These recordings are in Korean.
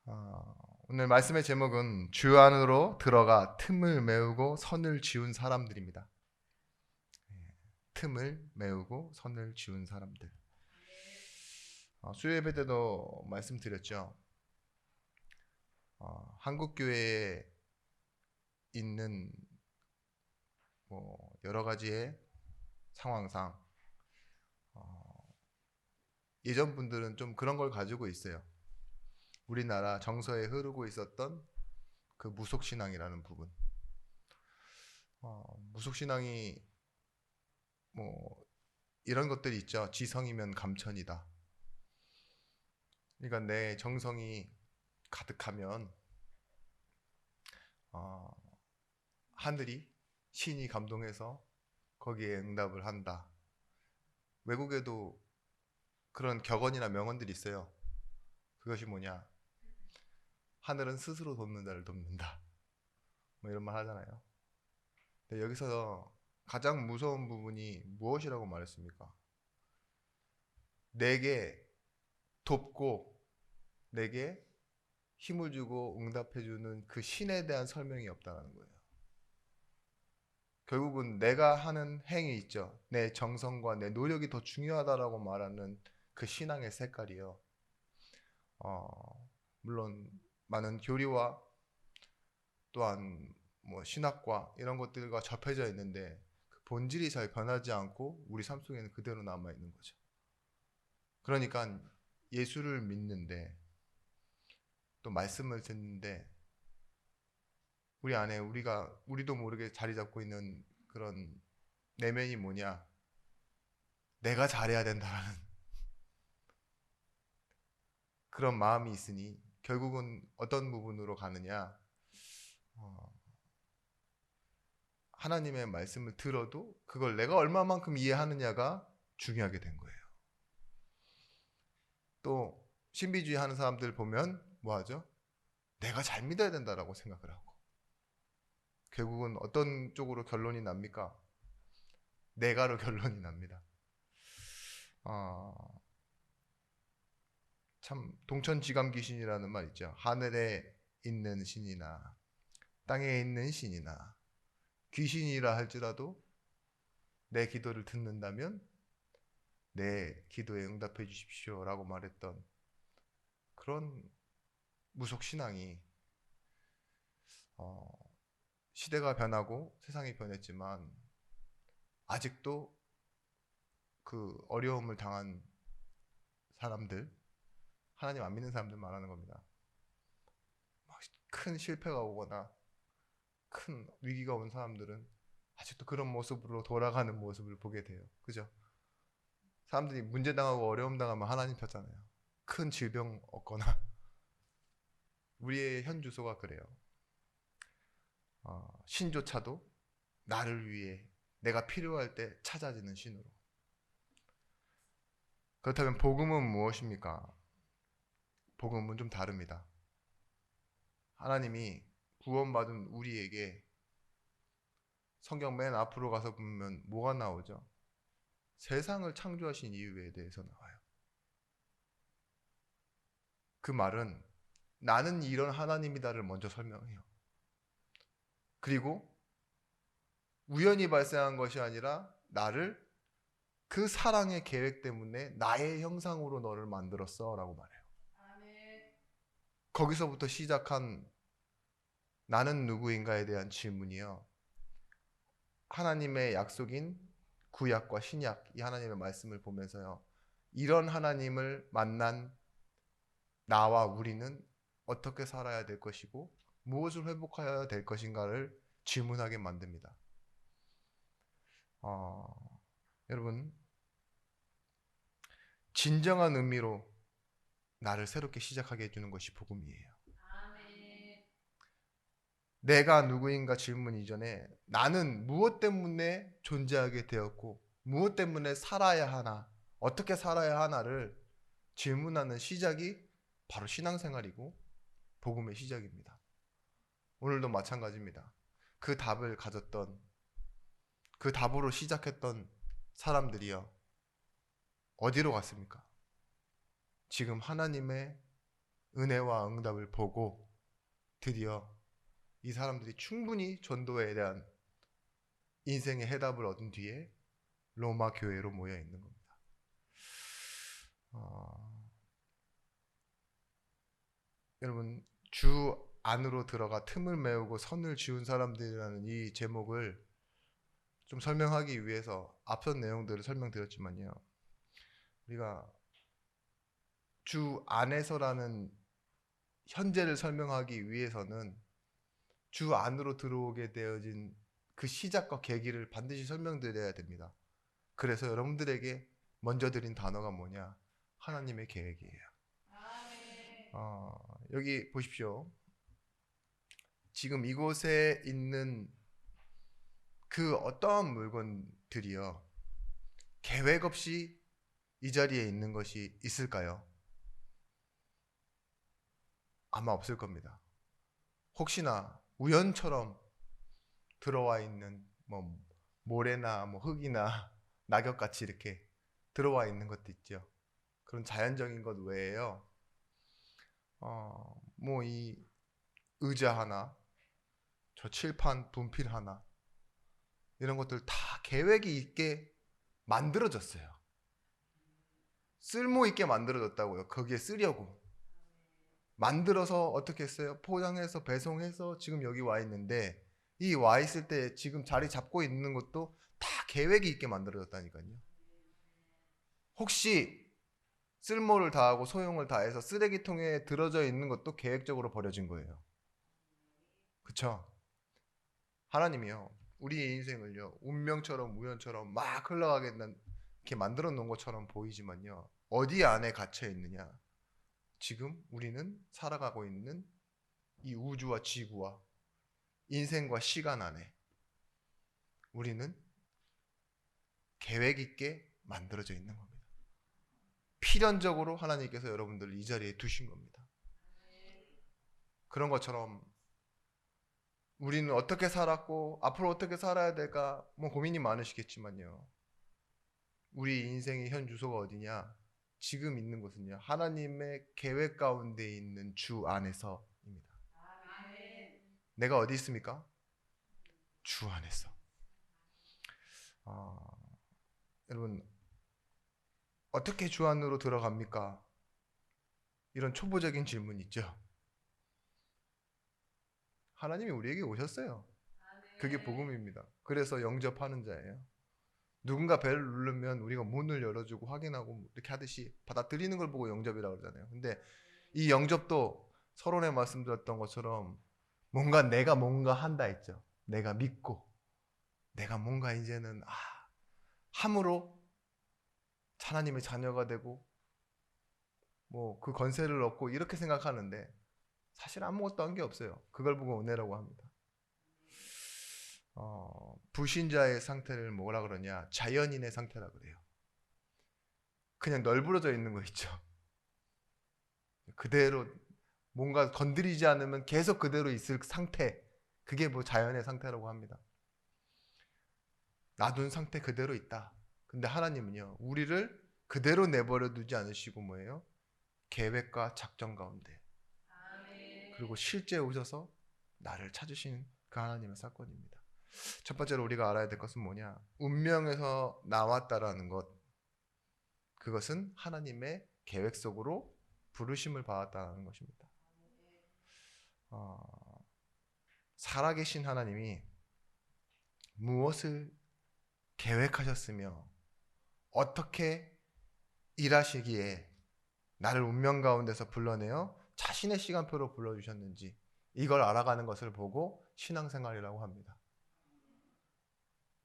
오늘 말씀의 제목은 주 안으로 들어가 틈을 메우고 선을 지운 사람들입니다. 틈을 메우고 선을 지운 사람들. 수요 예배 때도 말씀드렸죠. 한국 교회에 있는 여러 가지의 상황상 예전 분들은 좀 그런 걸 가지고 있어요. 우리나라 정서에 흐르고 있었던 그 무속신앙이라는 부분. 무속신앙이 이런 것들이 있죠. 지성이면 감천이다. 그러니까 내 정성이 가득하면 하늘이 신이 감동해서 거기에 응답을 한다. 외국에도 그런 격언이나 명언들이 있어요. 그것이 뭐냐? 하늘은 스스로 돕는 자를 돕는다. 이런 말 하잖아요. 근데 여기서 가장 무서운 부분이 무엇이라고 말했습니까? 내게 돕고 내게 힘을 주고 응답해주는 그 신에 대한 설명이 없다는 거예요. 결국은 내가 하는 행위 있죠. 내 정성과 내 노력이 더 중요하다라고 말하는 그 신앙의 색깔이요. 물론 많은 교리와 또한 신학과 이런 것들과 접해져 있는데 그 본질이 잘 변하지 않고 우리 삶 속에는 그대로 남아 있는 거죠. 그러니까 예수를 믿는데 또 말씀을 듣는데 우리 안에 우리도 모르게 자리 잡고 있는 그런 내면이 뭐냐? 내가 잘해야 된다라는 그런 마음이 있으니 결국은 어떤 부분으로 가느냐? 하나님의 말씀을 들어도 그걸 내가 얼마만큼 이해하느냐가 중요하게 된 거예요. 또 신비주의 하는 사람들 보면 뭐 하죠? 내가 잘 믿어야 된다라고 생각을 하고 결국은 어떤 쪽으로 결론이 납니까? 내가로 결론이 납니다. 참 동천지감 귀신이라는 말 있죠. 하늘에 있는 신이나 땅에 있는 신이나 귀신이라 할지라도 내 기도를 듣는다면 내 기도에 응답해 주십시오라고 말했던 그런 무속신앙이 시대가 변하고 세상이 변했지만 아직도 그 어려움을 당한 사람들, 하나님 안 믿는 사람들 말하는 겁니다. 큰 실패가 오거나 큰 위기가 온 사람들은 아직도 그런 모습으로 돌아가는 모습을 보게 돼요. 그죠? 사람들이 문제 당하고 어려움 당하면 하나님 폈잖아요. 큰 질병 얻거나 우리의 현 주소가 그래요. 신조차도 나를 위해 내가 필요할 때 찾아지는 신으로. 그렇다면 복음은 무엇입니까? 복음은 좀 다릅니다. 하나님이 구원받은 우리에게 성경 맨 앞으로 가서 보면 뭐가 나오죠? 세상을 창조하신 이유에 대해서 나와요. 그 말은 나는 이런 하나님이다를 먼저 설명해요. 그리고 우연히 발생한 것이 아니라 나를 그 사랑의 계획 때문에 나의 형상으로 너를 만들었어 라고 말해요. 거기서부터 시작한 나는 누구인가에 대한 질문이요. 하나님의 약속인 구약과 신약 이 하나님의 말씀을 보면서요. 이런 하나님을 만난 나와 우리는 어떻게 살아야 될 것이고 무엇을 회복해야 될 것인가를 질문하게 만듭니다. 여러분 진정한 의미로 나를 새롭게 시작하게 해주는 것이 복음이에요. 내가 누구인가 질문 이전에 나는 무엇 때문에 존재하게 되었고 무엇 때문에 살아야 하나 어떻게 살아야 하나를 질문하는 시작이 바로 신앙생활이고 복음의 시작입니다. 오늘도 마찬가지입니다. 그 답을 가졌던 그 답으로 시작했던 사람들이요 어디로 갔습니까? 지금 하나님의 은혜와 응답을 보고 드디어 이 사람들이 충분히 전도에 대한 인생의 해답을 얻은 뒤에 로마 교회로 모여 있는 겁니다. 여러분, 주 안으로 들어가 틈을 메우고 선을 지운 사람들이라는 이 제목을 좀 설명하기 위해서 앞선 내용들을 설명드렸지만요. 우리가 주 안에서라는 현재를 설명하기 위해서는 주 안으로 들어오게 되어진 그 시작과 계기를 반드시 설명드려야 됩니다. 그래서 여러분들에게 먼저 드린 단어가 뭐냐? 하나님의 계획이에요. 여기 보십시오. 지금 이곳에 있는 그 어떠한 물건들이요, 계획 없이 이 자리에 있는 것이 있을까요? 아마 없을 겁니다. 혹시나 우연처럼 들어와 있는 뭐 모래나 뭐 흙이나 낙엽같이 이렇게 들어와 있는 것도 있죠. 그런 자연적인 것 외에요. 뭐 이 의자 하나, 저 칠판 분필 하나, 이런 것들 다 계획이 있게 만들어졌어요. 쓸모 있게 만들어졌다고요. 거기에 쓰려고 만들어서 어떻게 했어요? 포장해서 배송해서 지금 여기 와 있는데, 이 와 있을 때 지금 자리 잡고 있는 것도 다 계획이 있게 만들어졌다니까요. 혹시 쓸모를 다하고 소용을 다해서 쓰레기통에 들어져 있는 것도 계획적으로 버려진 거예요. 그쵸? 하나님이요, 우리의 인생을요, 운명처럼 우연처럼 막 흘러가게 이렇게 만들어 놓은 것처럼 보이지만요, 어디 안에 갇혀 있느냐? 지금 우리는 살아가고 있는 이 우주와 지구와 인생과 시간 안에 우리는 계획 있게 만들어져 있는 겁니다. 필연적으로 하나님께서 여러분들을 이 자리에 두신 겁니다. 그런 것처럼 우리는 어떻게 살았고 앞으로 어떻게 살아야 될까 뭐 고민이 많으시겠지만요, 우리 인생의 현 주소가 어디냐? 지금 있는 곳은요, 하나님의 계획 가운데 있는 주 안에서입니다. 내가 어디 있습니까? 주 안에서. 여러분, 어떻게 주 안으로 들어갑니까? 이런 초보적인 질문 있죠. 하나님이 우리에게 오셨어요. 그게 복음입니다. 그래서 영접하는 자예요. 누군가 벨을 누르면 우리가 문을 열어주고 확인하고 이렇게 하듯이 받아들이는 걸 보고 영접이라고 그러잖아요. 근데 이 영접도 서론에 말씀드렸던 것처럼 뭔가 내가 뭔가 한다 했죠. 내가 믿고 내가 뭔가 이제는 함으로 하나님의 자녀가 되고 뭐 그 권세를 얻고 이렇게 생각하는데 사실 아무것도 한 게 없어요. 그걸 보고 은혜라고 합니다. 불신자의 상태를 뭐라 그러냐? 자연인의 상태라 그래요. 그냥 널브러져 있는 거 있죠. 그대로 뭔가 건드리지 않으면 계속 그대로 있을 상태. 그게 뭐 자연의 상태라고 합니다. 놔둔 상태 그대로 있다. 근데 하나님은요, 우리를 그대로 내버려 두지 않으시고 뭐예요? 계획과 작전 가운데, 그리고 실제 오셔서 나를 찾으시는 그 하나님의 사건입니다. 첫 번째로 우리가 알아야 될 것은 뭐냐? 운명에서 나왔다라는 것. 그것은 하나님의 계획 속으로 부르심을 받았다는 것입니다. 살아계신 하나님이 무엇을 계획하셨으며 어떻게 일하시기에 나를 운명 가운데서 불러내어 자신의 시간표로 불러주셨는지, 이걸 알아가는 것을 보고 신앙생활이라고 합니다.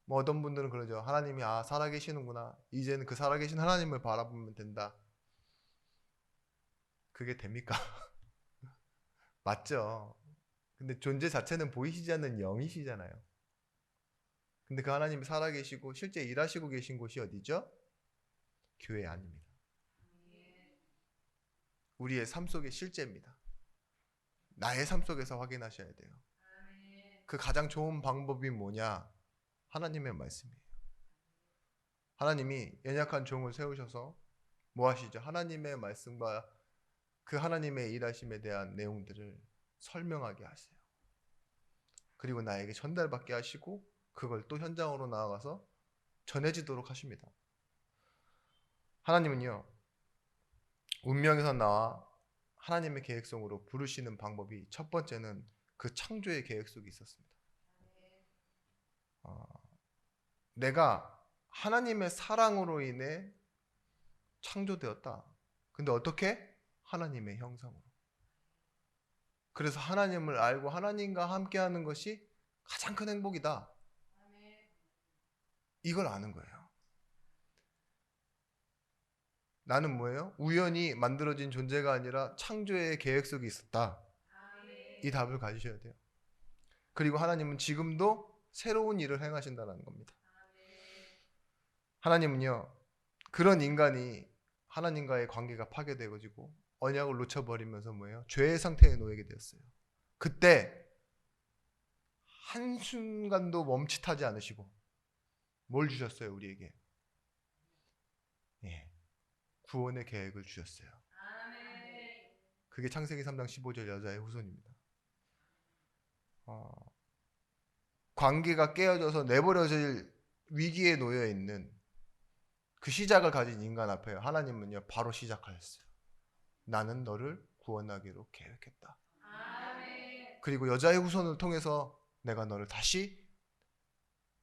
뭐 어떤 분들은 그러죠. 하나님이 살아계시는구나. 이제는 그 살아계신 하나님을 바라보면 된다. 그게 됩니까? 맞죠. 근데 존재 자체는 보이시지 않는 영이시잖아요. 근데 그 하나님이 살아계시고 실제 일하시고 계신 곳이 어디죠? 교회 아닙니다. 우리의 삶 속의 실제입니다. 나의 삶 속에서 확인하셔야 돼요. 그 가장 좋은 방법이 뭐냐? 하나님의 말씀이에요. 하나님이 연약한 종을 세우셔서 뭐 하시죠? 하나님의 말씀과 그 하나님의 일하심에 대한 내용들을 설명하게 하세요. 그리고 나에게 전달받게 하시고 그걸 또 현장으로 나아가서 전해지도록 하십니다. 하나님은요, 운명에서 나와 하나님의 계획성으로 부르시는 방법이 첫 번째는 그 창조의 계획 속에 있었습니다. 내가 하나님의 사랑으로 인해 창조되었다. 근데 어떻게? 하나님의 형상으로. 그래서 하나님을 알고 하나님과 함께하는 것이 가장 큰 행복이다. 이걸 아는 거예요. 나는 뭐예요? 우연히 만들어진 존재가 아니라 창조의 계획 속에 있었다. 이 답을 가지셔야 돼요. 그리고 하나님은 지금도 새로운 일을 행하신다는 겁니다. 하나님은요, 그런 인간이 하나님과의 관계가 파괴되어지고 언약을 놓쳐버리면서 뭐예요? 죄의 상태에 놓이게 되었어요. 그때 한순간도 멈칫하지 않으시고 뭘 주셨어요? 우리에게 구원의 계획을 주셨어요. 그게 창세기 3장 15절 여자의 후손입니다. 관계가 깨어져서 내버려질 위기에 놓여 있는 그 시작을 가진 인간 앞에 하나님은요 바로 시작하셨어요. 나는 너를 구원하기로 계획했다. 그리고 여자의 후손을 통해서 내가 너를 다시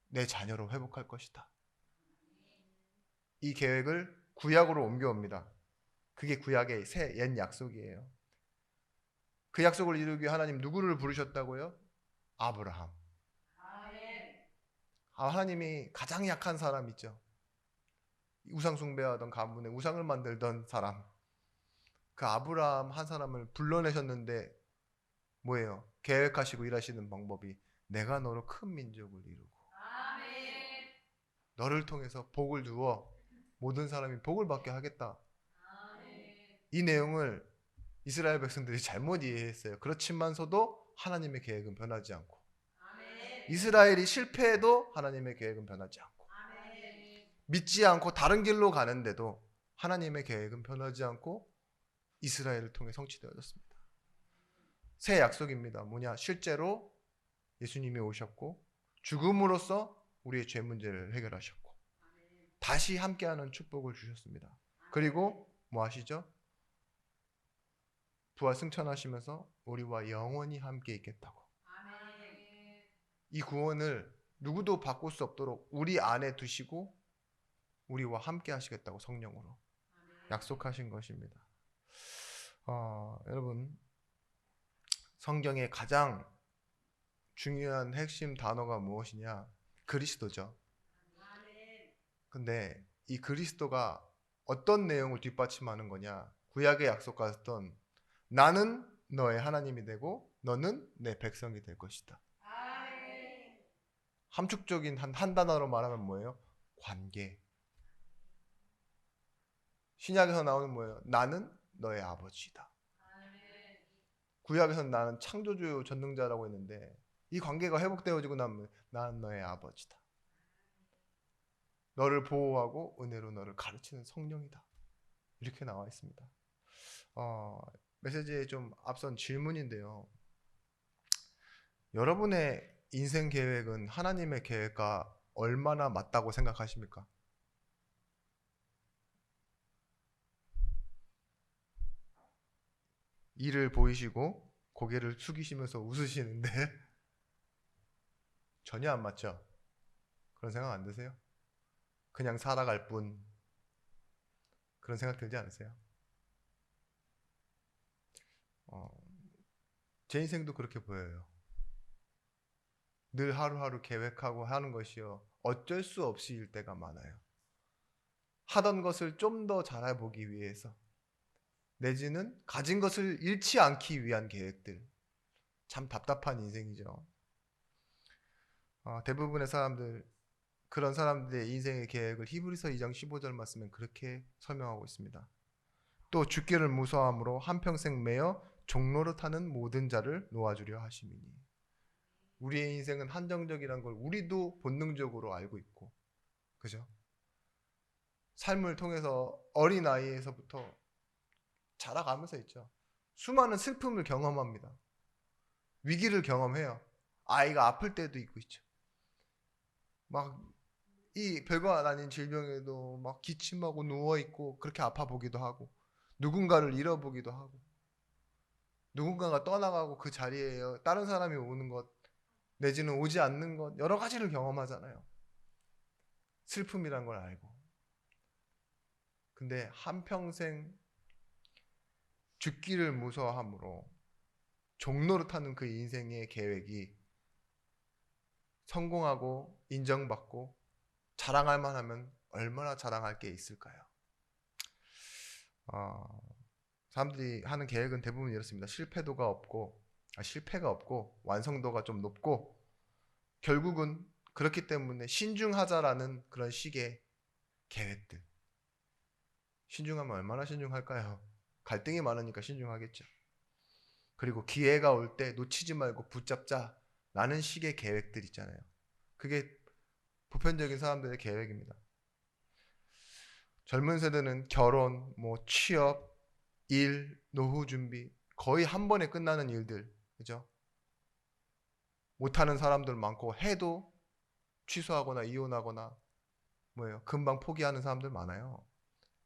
내 자녀로 회복할 것이다. 이 계획을 구약으로 옮겨옵니다. 그게 구약의 새 옛 약속이에요. 그 약속을 이루기 위해 하나님 누구를 부르셨다고요? 아브라함. 하나님이 가장 약한 사람 있죠. 우상 숭배하던 가문에 우상을 만들던 사람. 그 아브라함 한 사람을 불러내셨는데 뭐예요? 계획하시고 일하시는 방법이 내가 너로 큰 민족을 이루고 너를 통해서 복을 두어 모든 사람이 복을 받게 하겠다. 이 내용을 이스라엘 백성들이 잘못 이해했어요. 그렇지만서도 하나님의 계획은 변하지 않고 이스라엘이 실패해도 하나님의 계획은 변하지 않고 믿지 않고 다른 길로 가는데도 하나님의 계획은 변하지 않고 이스라엘을 통해 성취되어졌습니다. 새 약속입니다. 뭐냐? 실제로 예수님이 오셨고 죽음으로써 우리의 죄 문제를 해결하셨고 다시 함께하는 축복을 주셨습니다. 그리고 뭐 하시죠? 부활 승천하시면서 우리와 영원히 함께 있겠다고. 이 구원을 누구도 바꿀 수 없도록 우리 안에 두시고 우리와 함께 하시겠다고 성령으로 약속하신 것입니다. 여러분, 성경의 가장 중요한 핵심 단어가 무엇이냐? 그리스도죠. 근데 이 그리스도가 어떤 내용을 뒷받침하는 거냐? 구약의 약속 같았던 나는 너의 하나님이 되고 너는 내 백성이 될 것이다. 함축적인 한 단어로 말하면 뭐예요? 관계. 신약에서 나오는 뭐예요? 나는 너의 아버지다. 구약에서는 나는 창조주 전능자라고 했는데 이 관계가 회복되어지고 나면 나는 너의 아버지다. 너를 보호하고 은혜로 너를 가르치는 성령이다. 이렇게 나와 있습니다. 메시지에 좀 앞선 질문인데요. 여러분의 인생 계획은 하나님의 계획과 얼마나 맞다고 생각하십니까? 이를 보이시고 고개를 숙이시면서 웃으시는데 전혀 안 맞죠? 그런 생각 안 드세요? 그냥 살아갈 뿐 그런 생각 들지 않으세요? 제 인생도 그렇게 보여요. 늘 하루하루 계획하고 하는 것이요 어쩔 수 없이 일 때가 많아요. 하던 것을 좀 더 잘해보기 위해서 내지는 가진 것을 잃지 않기 위한 계획들. 참 답답한 인생이죠. 대부분의 사람들, 그런 사람들의 인생의 계획을 히브리서 2장 15절 말씀은 그렇게 설명하고 있습니다. 또 죽기를 무서워함으로 한평생 매여 종로를 타는 모든 자를 놓아주려 하심이니. 우리의 인생은 한정적이란 걸 우리도 본능적으로 알고 있고, 그죠? 삶을 통해서 어린아이에서부터 자라가면서 있죠. 수많은 슬픔을 경험합니다. 위기를 경험해요. 아이가 아플 때도 있고 있죠. 막 이 별거 아닌 질병에도 막 기침하고 누워있고 그렇게 아파 보기도 하고 누군가를 잃어보기도 하고 누군가가 떠나가고 그 자리에 다른 사람이 오는 것 내지는 오지 않는 것 여러 가지를 경험하잖아요. 슬픔이란 걸 알고. 근데 한평생 죽기를 무서워함으로 종노릇하는 그 인생의 계획이 성공하고 인정받고 자랑할 만하면 얼마나 자랑할 게 있을까요? 사람들이 하는 계획은 대부분 이렇습니다. 실패가 없고 완성도가 좀 높고 결국은 그렇기 때문에 신중하자라는 그런 식의 계획들. 신중하면 얼마나 신중할까요? 갈등이 많으니까 신중하겠죠. 그리고 기회가 올 때 놓치지 말고 붙잡자라는 식의 계획들 있잖아요. 그게 보편적인 사람들의 계획입니다. 젊은 세대는 결혼, 취업, 일, 노후 준비 거의 한 번에 끝나는 일들, 그죠? 못하는 사람들 많고 해도 취소하거나 이혼하거나 금방 포기하는 사람들 많아요.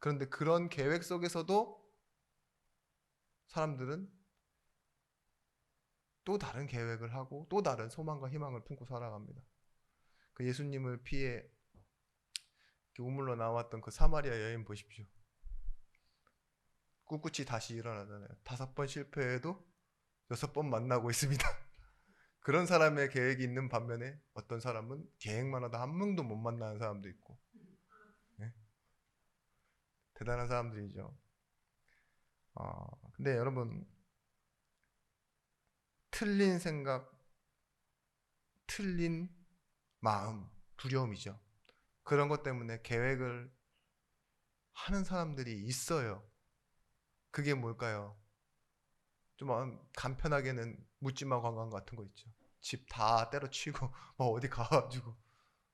그런데 그런 계획 속에서도 사람들은 또 다른 계획을 하고 또 다른 소망과 희망을 품고 살아갑니다. 그 예수님을 피해 우물로 나왔던 그 사마리아 여인 보십시오. 꿋꿋이 다시 일어나잖아요. 5번 실패해도 6번 만나고 있습니다. 그런 사람의 계획이 있는 반면에 어떤 사람은 계획만 하다 한 명도 못 만나는 사람도 있고, 네? 대단한 사람들이죠. 근데 여러분, 틀린 생각, 틀린 마음, 두려움이죠. 그런 것 때문에 계획을 하는 사람들이 있어요. 그게 뭘까요? 좀 간편하게는 묻지마 관광 같은 거 있죠. 집 다 때려치고 어디 가가지고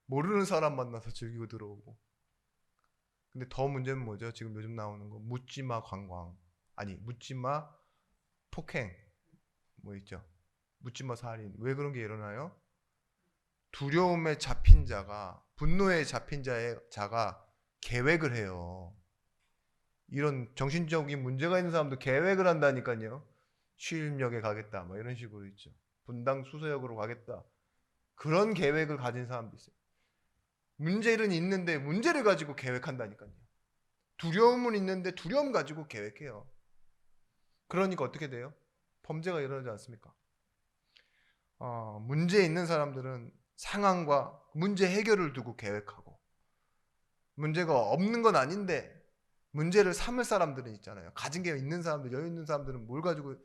모르는 사람 만나서 즐기고 들어오고. 근데 더 문제는 뭐죠? 지금 요즘 나오는 거 묻지마 관광, 아니 묻지마 폭행 있죠. 묻지마 살인. 왜 그런 게 일어나요? 두려움에 잡힌 자가, 분노에 잡힌 자가 계획을 해요. 이런 정신적인 문제가 있는 사람도 계획을 한다니까요. 취임역에 가겠다 이런 식으로 있죠. 분당 수서역으로 가겠다. 그런 계획을 가진 사람도 있어요. 문제는 있는데 문제를 가지고 계획한다니까요. 두려움은 있는데 두려움 가지고 계획해요. 그러니까 어떻게 돼요? 범죄가 일어나지 않습니까? 문제 있는 사람들은 상황과 문제 해결을 두고 계획하고, 문제가 없는 건 아닌데 문제를 삼을 사람들은 있잖아요. 가진 게 있는 사람들, 여유 있는 사람들은 뭘 가지고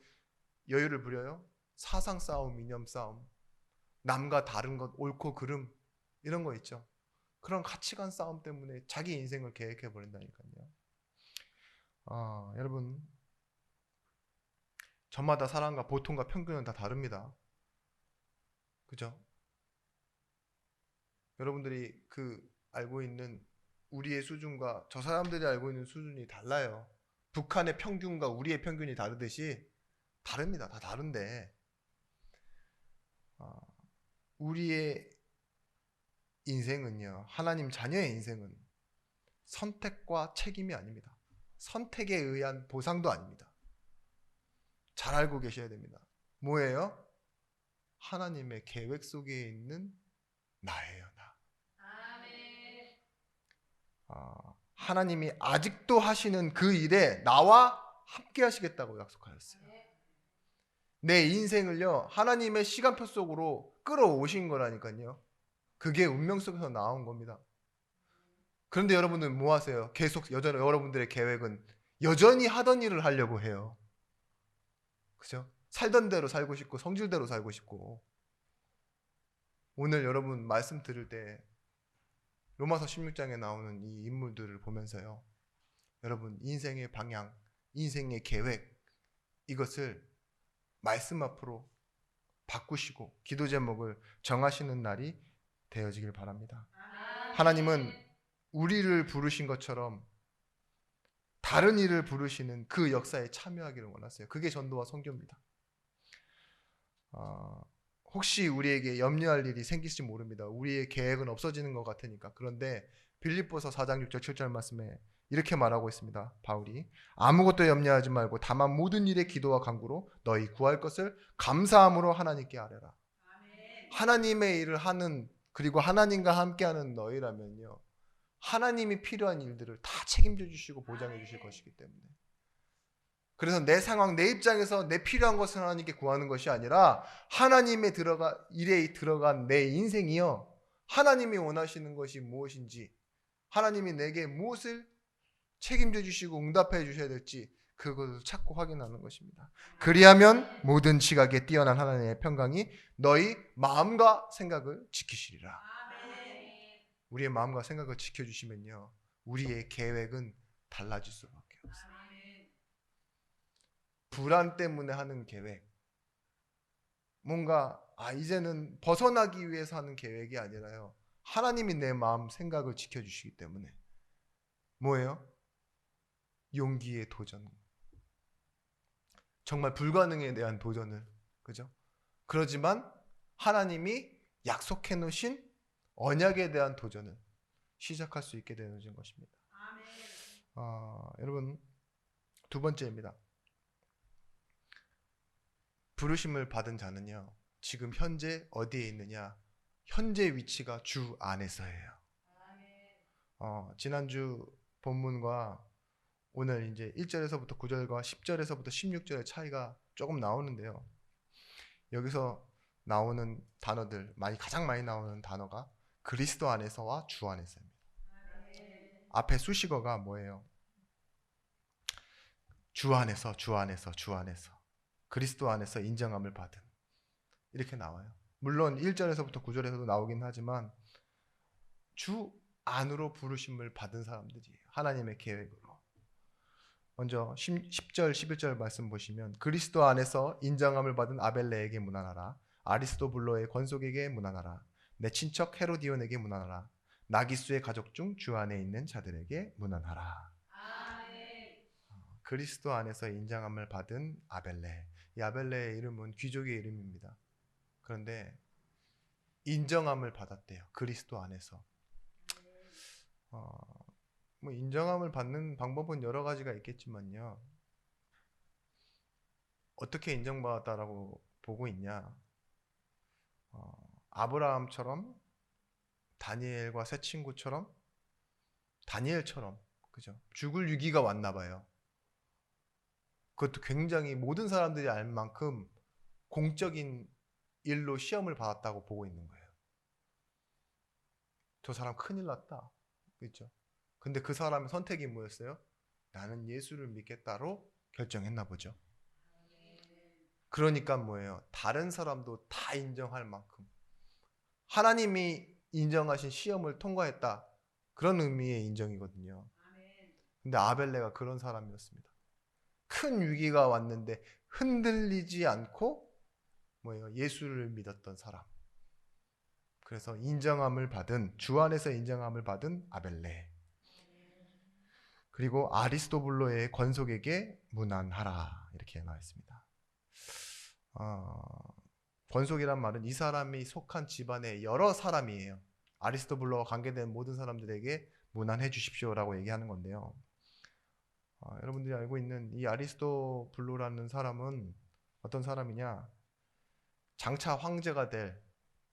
여유를 부려요? 사상 싸움, 이념 싸움, 남과 다른 것, 옳고 그름 이런 거 있죠. 그런 가치관 싸움 때문에 자기 인생을 계획해 버린다니까요. 여러분, 저마다 사람과 보통과 평균은 다 다릅니다. 그죠? 여러분들이 알고 있는 우리의 수준과 저 사람들이 알고 있는 수준이 달라요. 북한의 평균과 우리의 평균이 다르듯이 다릅니다. 다 다른데 우리의 인생은요, 하나님 자녀의 인생은 선택과 책임이 아닙니다. 선택에 의한 보상도 아닙니다. 잘 알고 계셔야 됩니다. 뭐예요? 하나님의 계획 속에 있는 나예요, 나. 하나님이 아직도 하시는 그 일에 나와 함께 하시겠다고 약속하셨어요. 내 인생을요, 하나님의 시간표 속으로 끌어오신 거라니까요. 그게 운명 속에서 나온 겁니다. 그런데 여러분은 뭐 하세요? 계속 여전히 여러분들의 계획은 여전히 하던 일을 하려고 해요. 그죠? 살던 대로 살고 싶고 성질대로 살고 싶고. 오늘 여러분 말씀 들을 때 로마서 16장에 나오는 이 인물들을 보면서요, 여러분 인생의 방향, 인생의 계획, 이것을 말씀 앞으로 바꾸시고 기도 제목을 정하시는 날이 되어지길 바랍니다. 하나님은 우리를 부르신 것처럼 다른 일을 부르시는 그 역사에 참여하기를 원하세요. 그게 전도와 선교입니다. 혹시 우리에게 염려할 일이 생길지 모릅니다. 우리의 계획은 없어지는 것 같으니까. 그런데 빌립보서 4장 6절 7절 말씀에 이렇게 말하고 있습니다. 바울이 아무것도 염려하지 말고 다만 모든 일에 기도와 간구로 너희 구할 것을 감사함으로 하나님께 아뢰라. 하나님의 일을 하는, 그리고 하나님과 함께하는 너희라면요, 하나님이 필요한 일들을 다 책임져 주시고 보장해 주실 것이기 때문에. 그래서 내 상황, 내 입장에서 내 필요한 것을 하나님께 구하는 것이 아니라 하나님의 일에 들어간 내 인생이요, 하나님이 원하시는 것이 무엇인지, 하나님이 내게 무엇을 책임져 주시고 응답해 주셔야 될지 그것을 찾고 확인하는 것입니다. 그리하면 모든 지각에 뛰어난 하나님의 평강이 너희 마음과 생각을 지키시리라. 우리의 마음과 생각을 지켜주시면요, 우리의 계획은 달라질 수밖에 없어요. 불안 때문에 하는 계획, 뭔가 이제는 벗어나기 위해서 하는 계획이 아니라요, 하나님이 내 마음 생각을 지켜주시기 때문에 뭐예요? 용기의 도전, 정말 불가능에 대한 도전을, 그죠? 그러지만 하나님이 약속해 놓으신 언약에 대한 도전을 시작할 수 있게 되는 것입니다. 여러분, 두 번째입니다. 부르심을 받은 자는요, 지금 현재 어디에 있느냐? 현재 위치가 주 안에서예요. 지난주 본문과 오늘 이제 1절에서부터 9절과 10절에서부터 16절의 차이가 조금 나오는데요. 여기서 나오는 단어들, 가장 많이 나오는 단어가 그리스도 안에서와 주 안에서입니다. 앞에 수식어가 뭐예요? 주 안에서, 주 안에서, 주 안에서. 그리스도 안에서 인정함을 받은. 이렇게 나와요. 물론 1절에서부터 9절에서도 나오긴 하지만 주 안으로 부르심을 받은 사람들이에요. 하나님의 계획으로. 먼저 10절, 11절 말씀 보시면 그리스도 안에서 인정함을 받은 아벨레에게 문안하라. 아리스도블로의 권속에게 문안하라. 내 친척 헤로디온에게 문안하라. 나기수의 가족 중 주 안에 있는 자들에게 문안하라. 그리스도 안에서 인정함을 받은 아벨레. 이 아벨레의 이름은 귀족의 이름입니다. 그런데 인정함을 받았대요. 그리스도 안에서. 인정함을 받는 방법은 여러 가지가 있겠지만요, 어떻게 인정받았다라고 보고 있냐? 아브라함처럼, 다니엘과 세 친구처럼, 다니엘처럼, 그죠? 죽을 위기가 왔나 봐요. 그것도 굉장히 모든 사람들이 알 만큼 공적인 일로 시험을 받았다고 보고 있는 거예요. 저 사람 큰일 났다, 그렇죠? 근데 그 사람의 선택이 뭐였어요? 나는 예수를 믿겠다로 결정했나 보죠. 그러니까 뭐예요? 다른 사람도 다 인정할 만큼 하나님이 인정하신 시험을 통과했다, 그런 의미의 인정이거든요. 근데 아벨레가 그런 사람이었습니다. 큰 위기가 왔는데 흔들리지 않고 뭐예요? 예수를 믿었던 사람. 그래서 인정함을 받은, 주 안에서 인정함을 받은 아벨레. 그리고 아리스토블로의 권속에게 문안하라, 이렇게 나와 있습니다. 권속이란 말은 이 사람이 속한 집안의 여러 사람이에요. 아리스토블로와 관계된 모든 사람들에게 문안해 주십시오라고 얘기하는 건데요. 여러분들이 알고 있는 이 아리스토블로라는 사람은 어떤 사람이냐? 장차 황제가 될,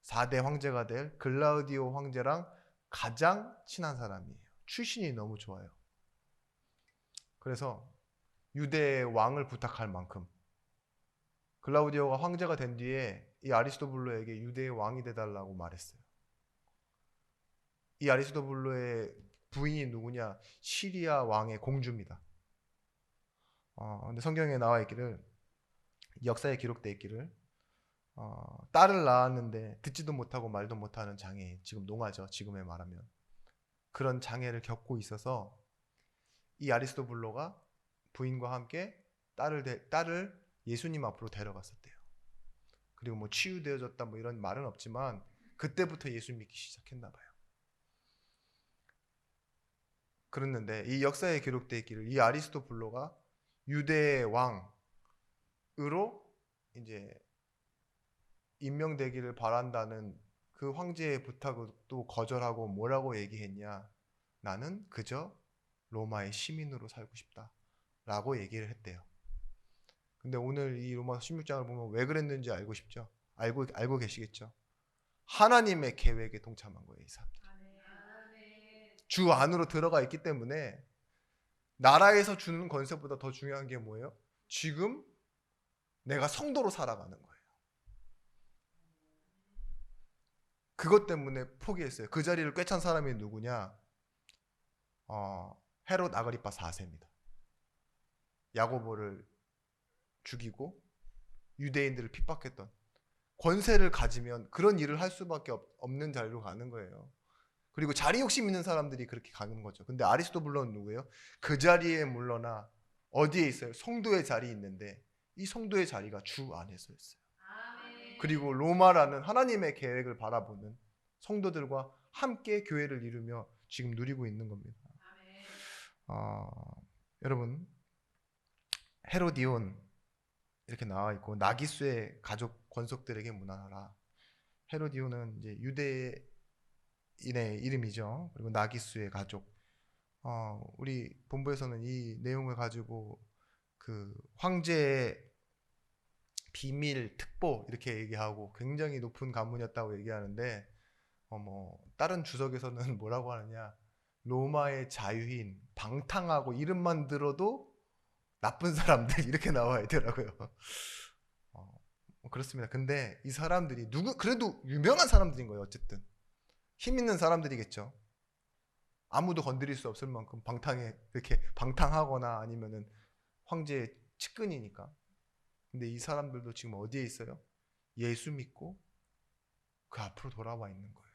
4대 황제가 될 글라우디오 황제랑 가장 친한 사람이에요. 출신이 너무 좋아요. 그래서 유대의 왕을 부탁할 만큼, 글라우디오가 황제가 된 뒤에 이 아리스토블로에게 유대의 왕이 돼달라고 말했어요. 이 아리스토블로의 부인이 누구냐? 시리아 왕의 공주입니다. 근데 성경에 나와 있기를, 역사에 기록되어 있기를, 딸을 낳았는데 듣지도 못하고 말도 못하는 장애, 지금 농아죠, 지금에 말하면. 그런 장애를 겪고 있어서 이 아리스토블로가 부인과 함께 딸을 예수님 앞으로 데려갔었대요. 그리고 뭐 치유되어졌다 뭐 이런 말은 없지만 그때부터 예수 믿기 시작했나 봐요. 그랬는데 이 역사에 기록되어 있기를 이 아리스토블로가 유대의 왕으로 이제 임명되기를 바란다는 그 황제의 부탁을 또 거절하고 뭐라고 얘기했냐? 나는 그저 로마의 시민으로 살고 싶다라고 얘기를 했대요. 근데 오늘 이 로마서 16장을 보면 왜 그랬는지 알고 싶죠? 알고 계시겠죠? 하나님의 계획에 동참한 거예요, 이 사람. 주 안으로 들어가 있기 때문에 나라에서 주는 권세보다 더 중요한 게 뭐예요? 지금 내가 성도로 살아가는 거예요. 그것 때문에 포기했어요. 그 자리를 꿰찬 사람이 누구냐? 헤롯 아그리파 4세입니다. 야고보를 죽이고 유대인들을 핍박했던, 권세를 가지면 그런 일을 할 수밖에 없는 자리로 가는 거예요. 그리고 자리 욕심 있는 사람들이 그렇게 가는 거죠. 근데 아리스토블로는 누구예요? 그 자리에 물러나 어디에 있어요? 성도의 자리에 있는데 이 성도의 자리가 주 안에서였어요. 그리고 로마라는 하나님의 계획을 바라보는 성도들과 함께 교회를 이루며 지금 누리고 있는 겁니다. 여러분, 헤로디온 이렇게 나와 있고 나기수의 가족 권속들에게 문안하라. 헤로디온은 이제 유대인의 이름이죠. 그리고 나기수의 가족. 우리 본부에서는 이 내용을 가지고 그 황제의 비밀 특보 이렇게 얘기하고 굉장히 높은 가문이었다고 얘기하는데 다른 주석에서는 뭐라고 하느냐, 로마의 자유인, 방탕하고 이름만 들어도 나쁜 사람들 이렇게 나와 있더라고요. 그렇습니다. 근데 이 사람들이 그래도 유명한 사람들인 거예요. 어쨌든 힘 있는 사람들이겠죠. 아무도 건드릴 수 없을 만큼 이렇게 방탕하거나 아니면은 황제의 측근이니까. 근데 이 사람들도 지금 어디에 있어요? 예수 믿고 그 앞으로 돌아와 있는 거예요.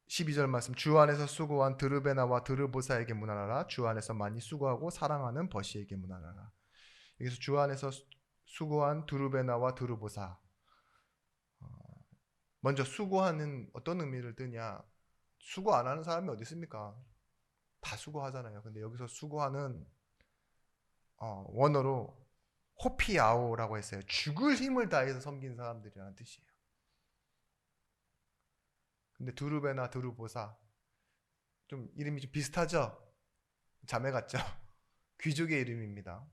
12절 말씀, 주 안에서 수고한 드르베나와 드르보사에게 문안하라. 주 안에서 많이 수고하고 사랑하는 버시에게 문안하라. 여기서 주 안에서 수고한 드르베나와 드르보사, 먼저 수고하는 어떤 의미를 뜨냐? 수고 안 하는 사람이 어디 있습니까? 다 수고하잖아요. 근데 여기서 수고하는 원어로 호피아오라고 했어요. 죽을 힘을 다해서 섬긴 사람들이라는 뜻이에요. 근데 두르베나 두르보사 좀 이름이 좀 비슷하죠? 자매 같죠? 귀족의 이름입니다.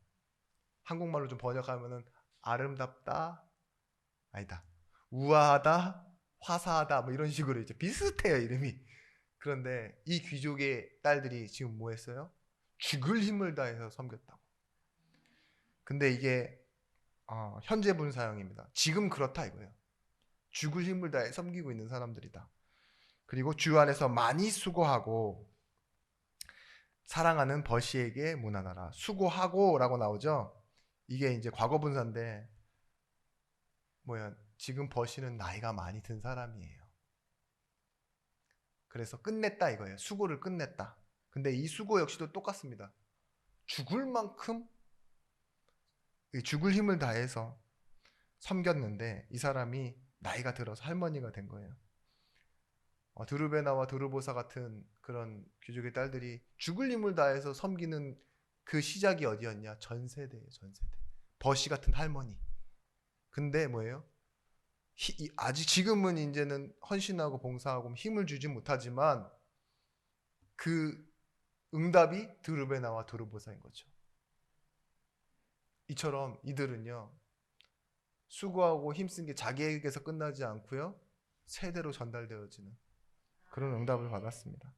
한국말로 좀 번역하면은 아름답다, 아니다, 우아하다, 화사하다 뭐 이런 식으로 이제 비슷해요, 이름이. 그런데 이 귀족의 딸들이 지금 뭐 했어요? 죽을 힘을 다해서 섬겼다고. 근데 이게 현재 분사형입니다. 지금 그렇다 이거예요. 죽을 힘을 다해 섬기고 있는 사람들이다. 그리고 주 안에서 많이 수고하고 사랑하는 버시에게 문안하라. 수고하고라고 나오죠. 이게 이제 과거 분사인데 지금 버시는 나이가 많이 든 사람이에요. 그래서 끝냈다 이거예요. 수고를 끝냈다. 근데 이 수고 역시도 똑같습니다. 죽을 만큼 죽을 힘을 다해서 섬겼는데 이 사람이 나이가 들어서 할머니가 된 거예요. 드루베나와 드루보사 같은 그런 귀족의 딸들이 죽을 힘을 다해서 섬기는 그 시작이 어디였냐? 전세대예요. 전세대. 버시 같은 할머니. 근데 뭐예요? 아직 지금은 이제는 헌신하고 봉사하고 힘을 주지 못하지만 그 응답이 드루베나와 드루보사인 거죠. 이처럼 이들은요, 수고하고 힘쓴 게 자기에게서 끝나지 않고요, 세대로 전달되어지는 그런 응답을 받았습니다.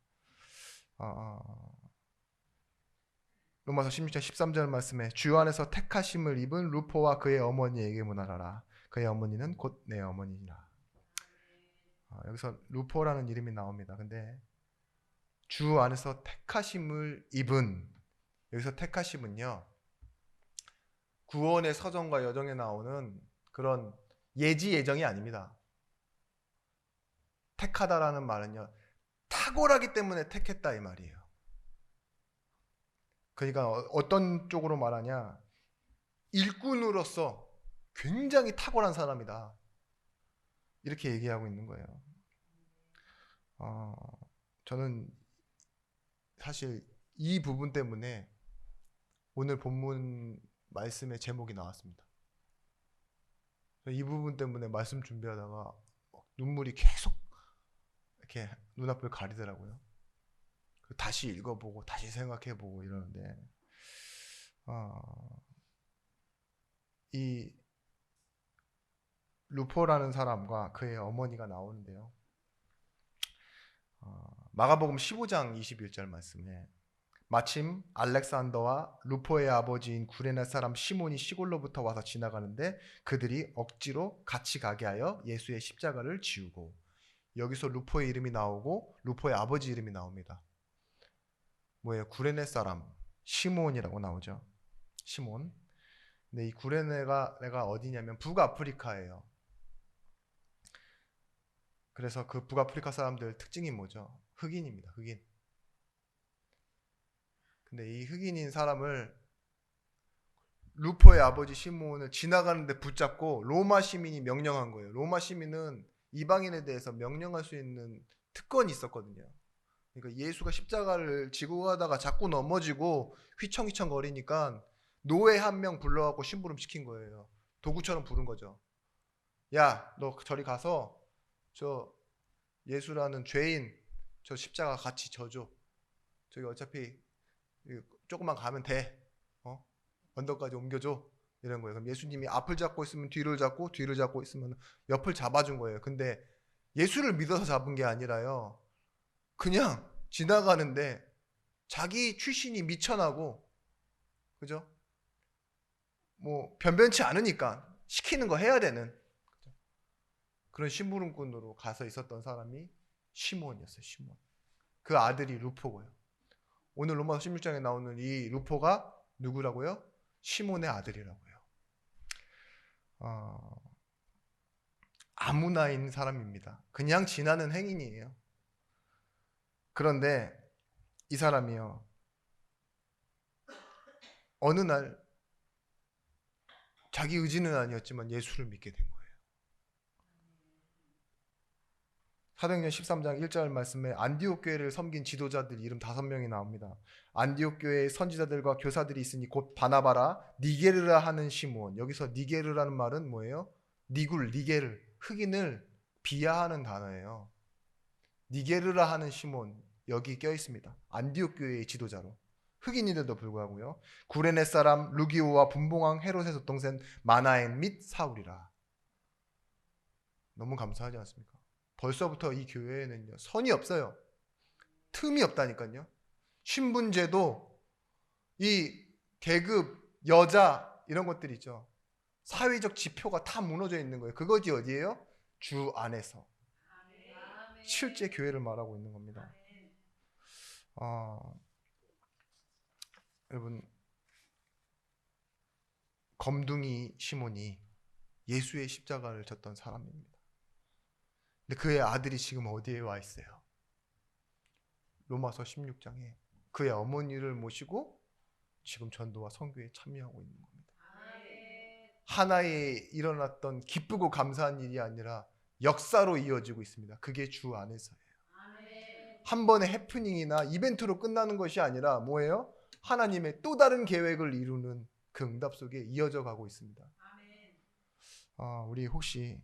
로마서 16장 13절 말씀에 주 안에서 택하심을 입은 루포와 그의 어머니에게 문안하라. 그의 어머니는 곧 내 어머니라. 여기서 루포라는 이름이 나옵니다. 근데 주 안에서 택하심을 입은, 여기서 택하심은요, 구원의 서정과 여정에 나오는 그런 예지 예정이 아닙니다. 택하다라는 말은요, 탁월하기 때문에 택했다 이 말이에요. 그러니까 어떤 쪽으로 말하냐, 일꾼으로서 굉장히 탁월한 사람이다 이렇게 얘기하고 있는 거예요. 저는 사실 이 부분 때문에 오늘 본문 말씀의 제목이 나왔습니다. 이 부분 때문에 말씀 준비하다가 눈물이 계속 이렇게 눈앞을 가리더라고요. 다시 읽어보고 다시 생각해보고 이러는데 이 루포라는 사람과 그의 어머니가 나오는데요. 마가복음 15장 21절 말씀에 마침 알렉산더와 루포의 아버지인 구레네 사람 시몬이 시골로부터 와서 지나가는데 그들이 억지로 같이 가게 하여 예수의 십자가를 지우고, 여기서 루포의 이름이 나오고 루포의 아버지 이름이 나옵니다. 뭐예요? 구레네 사람 시몬이라고 나오죠. 시몬. 근데 이 구레네가 어디냐면 북아프리카예요. 그래서 그 북아프리카 사람들 특징이 뭐죠? 흑인입니다. 흑인. 근데 이 흑인인 사람을, 루포의 아버지 시몬을 지나가는데 붙잡고 로마 시민이 명령한 거예요. 로마 시민은 이방인에 대해서 명령할 수 있는 특권이 있었거든요. 그러니까 예수가 십자가를 지고 가다가 자꾸 넘어지고 휘청휘청 거리니까 노예 한 명 불러갖고 심부름 시킨 거예요. 도구처럼 부른 거죠. 야, 너 저리 가서 저 예수라는 죄인 저 십자가 같이 져줘. 저기 어차피 조금만 가면 돼. 언덕까지 옮겨줘. 이런 거예요. 그럼 예수님이 앞을 잡고 있으면 뒤를 잡고, 뒤를 잡고 있으면 옆을 잡아준 거예요. 근데 예수를 믿어서 잡은 게 아니라요, 그냥 지나가는데 자기 출신이 미천하고, 그죠? 뭐 변변치 않으니까 시키는 거 해야 되는 그런 심부름꾼으로 가서 있었던 사람이 시몬이었어요. 시몬. 그 아들이 루포고요. 오늘 로마서 16장에 나오는 이 루포가 누구라고요? 시몬의 아들이라고요. 아무나 있는 사람입니다. 그냥 지나는 행인이에요. 그런데 이 사람이요, 어느 날 자기 의지는 아니었지만 예수를 믿게 된 거예요. 사도행전 13장 1절 말씀에 안디옥 교회를 섬긴 지도자들 이름 5명이 나옵니다. 안디옥 교회의 선지자들과 교사들이 있으니 곧 바나바라, 니게르라 하는 시몬. 여기서 니게르라는 말은 뭐예요? 니게르, 흑인을 비하하는 단어예요. 니게르라 하는 시몬, 여기 껴 있습니다. 안디옥 교회의 지도자로. 흑인인데도 불구하고요. 구레네 사람 루기오와 분봉왕 헤롯의 젖동생 마나엔 및 사울이라. 너무 감사하지 않습니까? 벌써부터 이 교회에는요, 선이 없어요. 틈이 없다니까요. 신분제도, 이 계급, 여자 이런 것들 있죠. 사회적 지표가 다 무너져 있는 거예요. 그것이 어디예요? 주 안에서. 실제 교회를 말하고 있는 겁니다. 여러분, 검둥이 시몬이 예수의 십자가를 졌던 사람입니다. 근데 그의 아들이 지금 어디에 와 있어요? 로마서 16장에 그의 어머니를 모시고 지금 전도와 선교에 참여하고 있는 겁니다. 하나에 일어났던 기쁘고 감사한 일이 아니라 역사로 이어지고 있습니다. 그게 주 안에서예요. 한 번의 해프닝이나 이벤트로 끝나는 것이 아니라 뭐예요? 하나님의 또 다른 계획을 이루는 그 응답 속에 이어져 가고 있습니다. 우리 혹시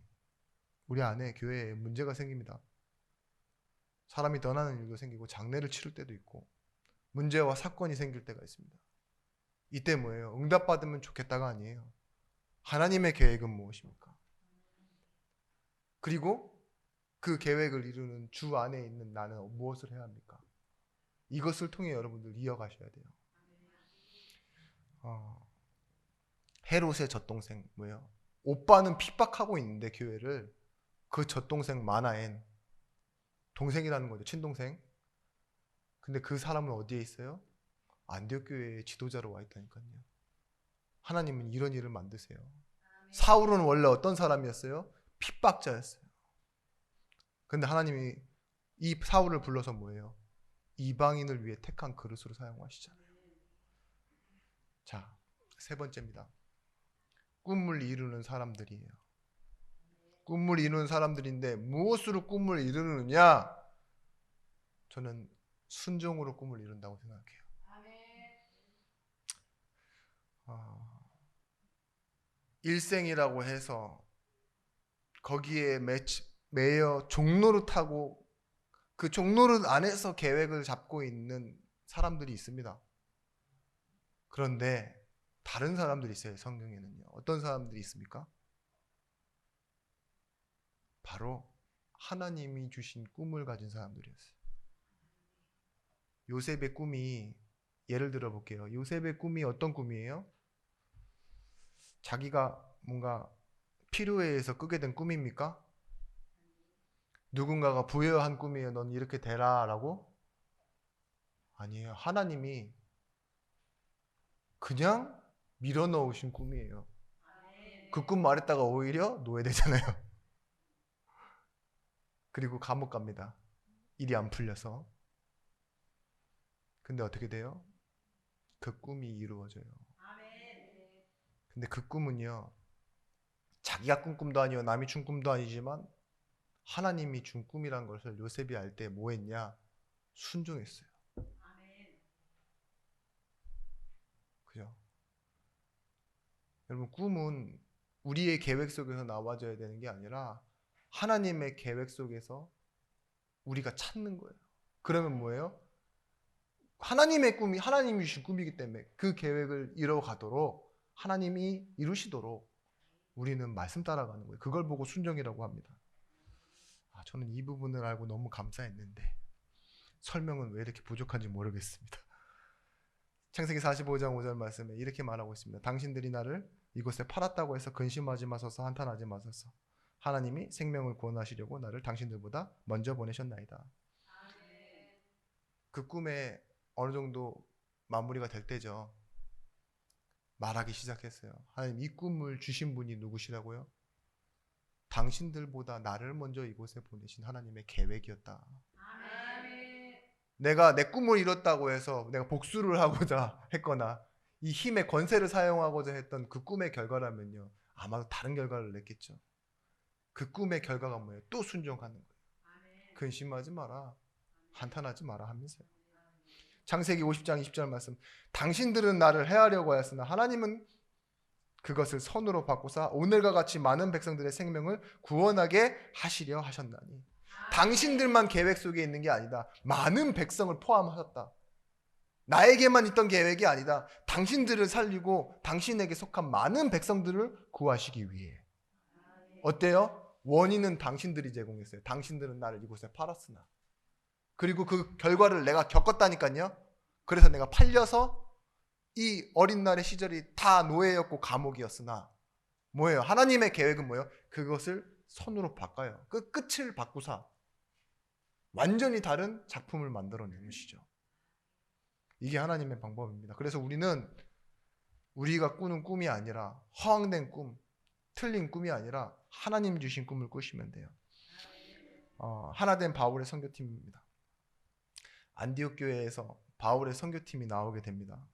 우리 안에 교회에 문제가 생깁니다. 사람이 떠나는 일도 생기고 장례를 치를 때도 있고 문제와 사건이 생길 때가 있습니다. 이때 뭐예요? 응답받으면 좋겠다가 아니에요. 하나님의 계획은 무엇입니까? 그리고 그 계획을 이루는 주 안에 있는 나는 무엇을 해야 합니까? 이것을 통해 여러분들 이어가셔야 돼요. 헤롯의 젖동생 뭐예요? 오빠는 핍박하고 있는데 교회를, 그 젖동생 마나엔, 동생이라는 거죠. 친동생. 근데 그 사람은 어디에 있어요? 안디옥 교회의 지도자로 와 있다니까요. 하나님은 이런 일을 만드세요. 사울은 원래 어떤 사람이었어요? 핍박자였어요. 근데 하나님이 이 사울을 불러서 뭐예요? 이방인을 위해 택한 그릇으로 사용하시잖아요. 자, 세 번째입니다. 꿈을 이루는 사람들이에요. 꿈을 이루는 사람들인데 무엇으로 꿈을 이루느냐? 저는 순종으로 꿈을 이룬다고 생각해요. 일생이라고 해서 거기에 매여 종노릇하고 그 종노릇 안에서 계획을 잡고 있는 사람들이 있습니다. 그런데 다른 사람들이 있어요. 성경에는요. 어떤 사람들이 있습니까? 바로 하나님이 주신 꿈을 가진 사람들이었어요. 요셉의 꿈이, 예를 들어 볼게요. 요셉의 꿈이 어떤 꿈이에요? 자기가 뭔가 필요에 의해서 꾸게 된 꿈입니까? 누군가가 부여한 꿈이에요. 넌 이렇게 되라 라고? 아니에요. 하나님이 그냥 밀어넣으신 꿈이에요. 그 꿈 말했다가 오히려 노예되잖아요. 그리고 감옥 갑니다. 일이 안 풀려서. 근데 어떻게 돼요? 그 꿈이 이루어져요. 근데 그 꿈은요, 자기가 꾼 꿈도 아니요, 남이 준 꿈도 아니지만 하나님이 준 꿈이란 것을 요셉이 알 때 뭐 했냐? 순종했어요. 그죠? 여러분, 꿈은 우리의 계획 속에서 나와줘야 되는 게 아니라 하나님의 계획 속에서 우리가 찾는 거예요. 그러면 뭐예요? 하나님의 꿈이 하나님이 주신 꿈이기 때문에 그 계획을 이뤄가도록 하나님이 이루시도록 우리는 말씀 따라가는 거예요. 그걸 보고 순종이라고 합니다. 저는 이 부분을 알고 너무 감사했는데 설명은 왜 이렇게 부족한지 모르겠습니다. 창세기 45장 5절 말씀에 이렇게 말하고 있습니다. 당신들이 나를 이곳에 팔았다고 해서 근심하지 마소서, 한탄하지 마소서. 하나님이 생명을 구원하시려고 나를 당신들보다 먼저 보내셨나이다. 그 꿈에 어느 정도 마무리가 될 때죠. 말하기 시작했어요. 하나님, 이 꿈을 주신 분이 누구시라고요? 당신들보다 나를 먼저 이곳에 보내신 하나님의 계획이었다. 내가 내 꿈을 이뤘다고 해서 내가 복수를 하고자 했거나 이 힘의 권세를 사용하고자 했던 그 꿈의 결과라면요, 아마도 다른 결과를 냈겠죠. 그 꿈의 결과가 뭐예요? 또 순종하는 거예요. 근심하지 마라, 한탄하지 마라 하면서요. 창세기 50장 20절 말씀, 당신들은 나를 해하려고 하였으나 하나님은 그것을 선으로 바꾸사 오늘과 같이 많은 백성들의 생명을 구원하게 하시려 하셨나니. 당신들만 계획 속에 있는 게 아니다. 많은 백성을 포함하셨다. 나에게만 있던 계획이 아니다. 당신들을 살리고 당신에게 속한 많은 백성들을 구하시기 위해. 어때요? 원인은 당신들이 제공했어요. 당신들은 나를 이곳에 팔았으나. 그리고 그 결과를 내가 겪었다니까요. 그래서 내가 팔려서 이 어린 날의 시절이 다 노예였고 감옥이었으나 뭐예요? 하나님의 계획은 뭐예요? 그것을 선으로 바꿔요. 그 끝을 바꾸사 완전히 다른 작품을 만들어내는 것이죠. 이게 하나님의 방법입니다. 그래서 우리는 우리가 꾸는 꿈이 아니라 허황된 꿈, 틀린 꿈이 아니라 하나님 주신 꿈을 꾸시면 돼요. 하나된 바울의 선교팀입니다. 안디옥 교회에서 바울의 선교팀이 나오게 됩니다.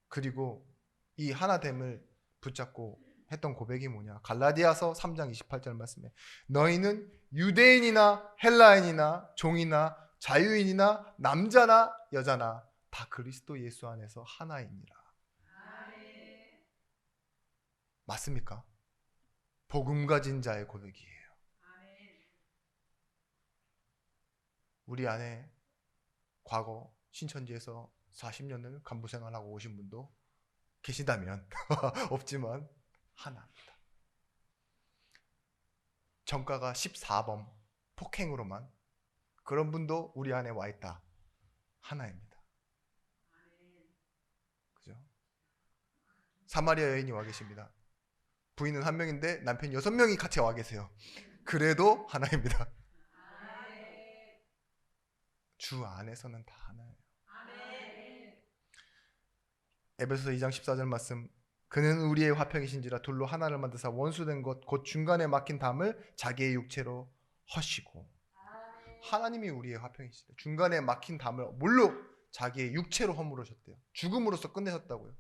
그리고 이 하나됨을 붙잡고 했던 고백이 뭐냐? 갈라디아서 3장 28절 말씀에 너희는 유대인이나 헬라인이나 종이나 자유인이나 남자나 여자나 다 그리스도 예수 안에서 하나이니라. 맞습니까? 복음 가진 자의 고백이에요. 우리 안에 과거 신천지에서 40년을 간부생활하고 오신 분도 계시다면 없지만 하나입니다. 정가가 14범 폭행으로만 그런 분도 우리 안에 와 있다. 하나입니다. 그죠? 사마리아 여인이 와 계십니다. 부인은 한 명인데 남편 6명이 같이 와 계세요. 그래도 하나입니다. 주 안에서는 다 하나예요. 에베소서 2장 14절 말씀, 그는 우리의 화평이신지라 둘로 하나를 만드사 원수된 것 곧 중간에 막힌 담을 자기의 육체로 허시고. 하나님이 우리의 화평이시다. 중간에 막힌 담을 뭘로? 자기의 육체로 허물으셨대요. 죽음으로써 끝내셨다고요.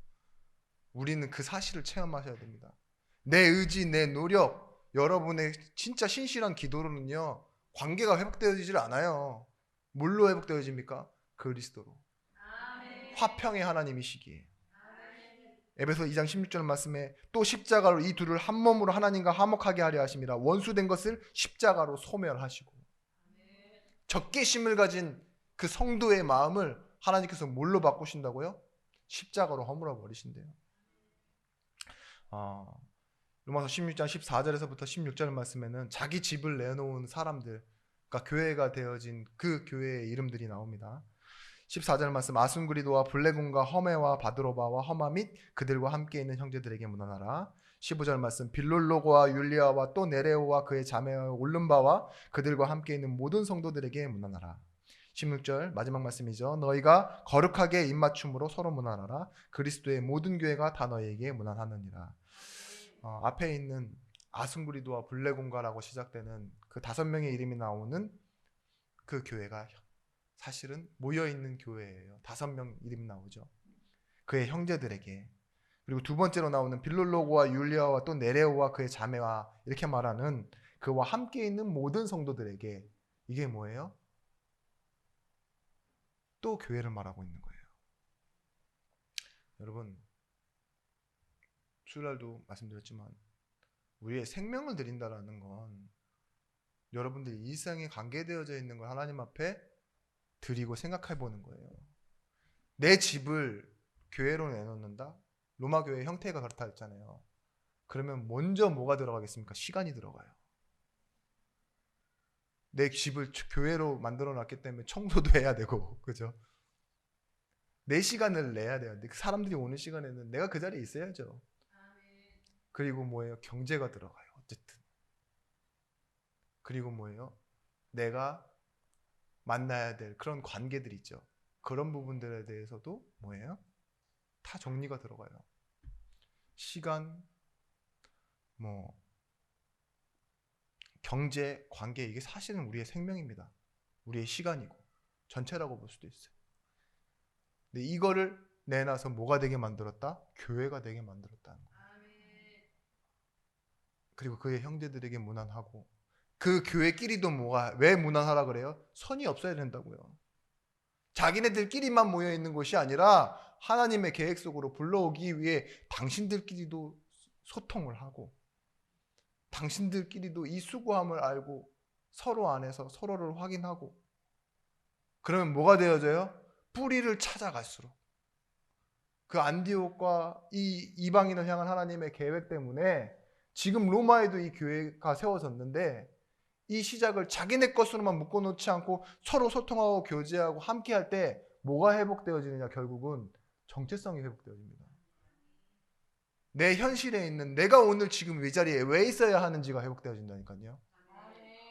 우리는 그 사실을 체험하셔야 됩니다. 내 의지, 내 노력, 여러분의 진짜 신실한 기도로는요 관계가 회복되지를 않아요. 뭘로 회복되어집니까? 그리스도로. 화평의 하나님이시기에. 에베소 2장 16절 말씀에 또 십자가로 이 둘을 한 몸으로 하나님과 화목하게 하려 하심이라. 원수된 것을 십자가로 소멸하시고. 적개심을 가진 그 성도의 마음을 하나님께서 뭘로 바꾸신다고요? 십자가로 허물어 버리신대요. 로마서 16장 14절에서부터 16절 말씀에는 자기 집을 내놓은 사람들, 그러니까 교회가 되어진 그 교회의 이름들이 나옵니다. 14절 말씀, 아순그리도와 블레군과 허메와 바드로바와 허마 및 그들과 함께 있는 형제들에게 문안하라. 15절 말씀, 빌롤로고와 율리아와 또 네레오와 그의 자매와 올름바와 그들과 함께 있는 모든 성도들에게 문안하라. 16절 마지막 말씀이죠. 너희가 거룩하게 입맞춤으로 서로 문안하라. 그리스도의 모든 교회가 다 너희에게 문안하느니라. 앞에 있는 아순그리도와 블레군가라고 시작되는 그 5명의 이름이 나오는 그 교회가 사실은 모여있는 교회예요. 5명 이름 나오죠. 그의 형제들에게. 그리고 두 번째로 나오는 빌롤로고와 율리아와 또 네레오와 그의 자매와 이렇게 말하는 그와 함께 있는 모든 성도들에게, 이게 뭐예요? 또 교회를 말하고 있는 거예요. 여러분, 주일날도 말씀드렸지만 우리의 생명을 드린다라는 건 여러분들이 일상에 관계되어져 있는 걸 하나님 앞에 드리고 생각해 보는 거예요. 내 집을 교회로 내놓는다? 로마 교회 형태가 그렇다 했잖아요. 그러면 먼저 뭐가 들어가겠습니까? 시간이 들어가요. 내 집을 교회로 만들어 놨기 때문에 청소도 해야 되고, 그죠? 내 시간을 내야 돼요. 사람들이 오는 시간에는 내가 그 자리에 있어야죠. 그리고 뭐예요? 경제가 들어가요. 어쨌든. 그리고 뭐예요? 내가 만나야 될 그런 관계들 있죠. 그런 부분들에 대해서도 뭐예요? 다 정리가 들어가요. 시간, 경제, 관계, 이게 사실은 우리의 생명입니다. 우리의 시간이고 전체라고 볼 수도 있어요. 근데 이거를 내놔서 뭐가 되게 만들었다? 교회가 되게 만들었다는 거예요. 그리고 그의 형제들에게 문안하고, 그 교회끼리도 왜 문안하라 그래요? 선이 없어야 된다고요. 자기네들끼리만 모여 있는 것이 아니라 하나님의 계획 속으로 불러오기 위해 당신들끼리도 소통을 하고, 당신들끼리도 이 수고함을 알고 서로 안에서 서로를 확인하고, 그러면 뭐가 되어져요? 뿌리를 찾아갈수록 그 안디옥과 이 이방인을 향한 하나님의 계획 때문에 지금 로마에도 이 교회가 세워졌는데, 이 시작을 자기네 것으로만 묶어놓지 않고 서로 소통하고 교제하고 함께 할 때 뭐가 회복되어지느냐? 결국은 정체성이 회복되어집니다. 내 현실에 있는 내가 오늘 지금 이 자리에 왜 있어야 하는지가 회복되어진다니까요.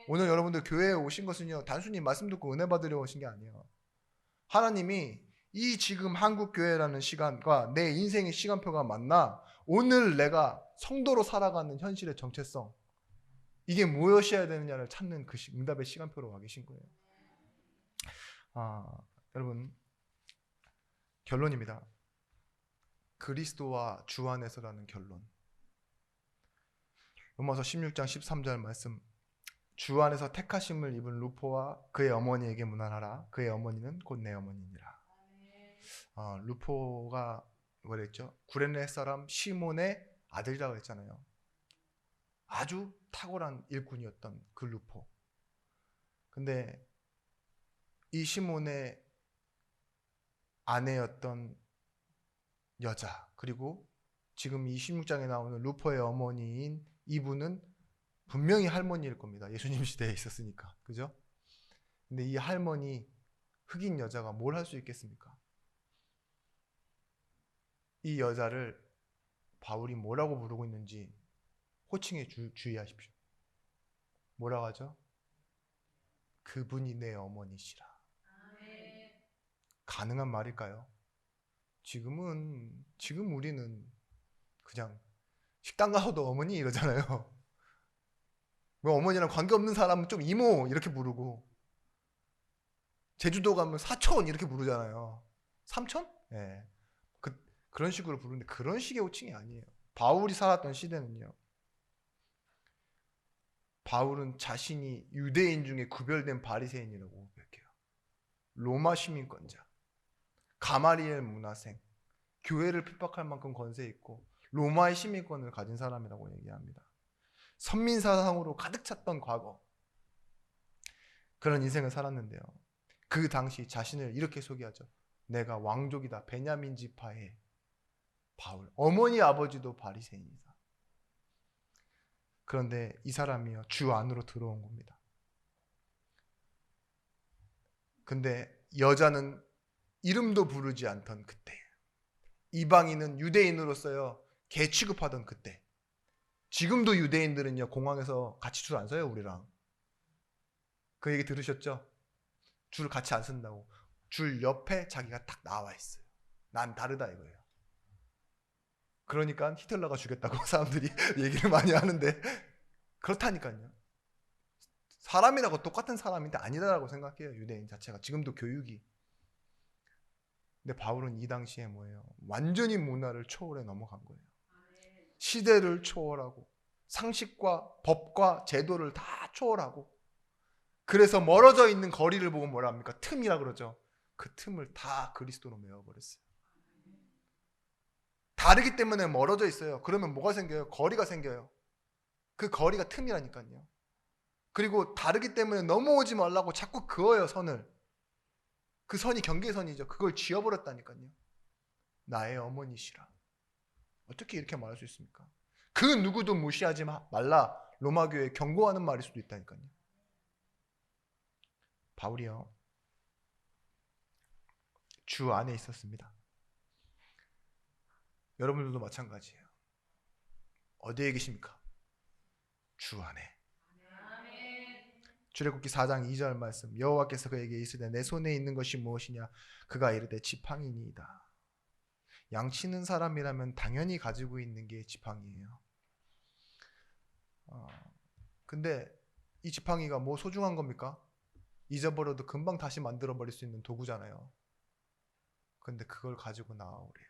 오늘 여러분들 교회에 오신 것은요, 단순히 말씀 듣고 은혜 받으려 오신 게 아니에요. 하나님이 이 지금 한국교회라는 시간과 내 인생의 시간표가 맞나, 오늘 내가 성도로 살아가는 현실의 정체성, 이게 무엇이어야 되느냐를 찾는 그 응답의 시간표로 와 계신 거예요. 여러분, 결론입니다. 그리스도와 주 안에서라는 결론. 로마서 16장 13절 말씀, 주 안에서 택하심을 입은 루포와 그의 어머니에게 문안하라. 그의 어머니는 곧 내 어머니니라. 루포가 뭐랬죠? 구레네 사람 시몬의 아들이라고 했잖아요. 아주 탁월한 일꾼이었던 그 루포. 근데 이 시몬의 아내였던 여자, 그리고 지금 이 16장에 나오는 루포의 어머니인 이분은 분명히 할머니일 겁니다. 예수님 시대에 있었으니까. 그죠? 근데 이 할머니, 흑인 여자가 뭘 할 수 있겠습니까? 이 여자를 바울이 뭐라고 부르고 있는지 호칭에 주의하십시오. 뭐라고 하죠? 그분이 내 어머니시라. 가능한 말일까요? 지금 우리는 그냥 식당 가서도 어머니 이러잖아요. 뭐 어머니랑 관계없는 사람은 좀 이모 이렇게 부르고, 제주도 가면 사촌 이렇게 부르잖아요. 삼촌? 네. 그런 식으로 부르는데 그런 식의 호칭이 아니에요. 바울이 살았던 시대는요, 바울은 자신이 유대인 중에 구별된 바리새인이라고 고백해요. 로마 시민권자, 가마리엘 문화생, 교회를 핍박할 만큼 권세 있고 로마의 시민권을 가진 사람이라고 얘기합니다. 선민사상으로 가득 찼던 과거, 그런 인생을 살았는데요. 그 당시 자신을 이렇게 소개하죠. 내가 왕족이다. 베냐민 지파의 바울. 어머니 아버지도 바리새인이다. 그런데 이 사람이요, 주 안으로 들어온 겁니다. 근데 여자는 이름도 부르지 않던 그때, 이방인은 유대인으로서요 개 취급하던 그때, 지금도 유대인들은요 공항에서 같이 줄 안 서요. 우리랑 그 얘기 들으셨죠? 줄 같이 안 쓴다고. 줄 옆에 자기가 딱 나와 있어요. 난 다르다 이거예요. 그러니까 히틀러가 죽였다고 사람들이 얘기를 많이 하는데, 그렇다니까요. 사람이라고 똑같은 사람인데 아니다라고 생각해요. 유대인 자체가 지금도 교육이. 근데 바울은 이 당시에 뭐예요? 완전히 문화를 초월해 넘어간 거예요. 시대를 초월하고 상식과 법과 제도를 다 초월하고, 그래서 멀어져 있는 거리를 보고 뭐라 합니까? 틈이라 그러죠. 그 틈을 다 그리스도로 메워버렸어요. 다르기 때문에 멀어져 있어요. 그러면 뭐가 생겨요? 거리가 생겨요. 그 거리가 틈이라니까요. 그리고 다르기 때문에 넘어오지 말라고 자꾸 그어요, 선을. 그 선이 경계선이죠. 그걸 지어버렸다니까요. 나의 어머니시라. 어떻게 이렇게 말할 수 있습니까? 그 누구도 무시하지 말라. 로마 교회에 경고하는 말일 수도 있다니까요. 바울이요, 주 안에 있었습니다. 여러분들도 마찬가지예요. 어디에 계십니까? 주 안에. 출애굽기 4장 2절 말씀, 여호와께서 그에게 이르시되 내 손에 있는 것이 무엇이냐? 그가 이르되 지팡이니이다. 양치는 사람이라면 당연히 가지고 있는 게 지팡이에요. 근데 이 지팡이가 뭐 소중한 겁니까? 잊어버려도 금방 다시 만들어 버릴 수 있는 도구잖아요. 근데 그걸 가지고 나오래요.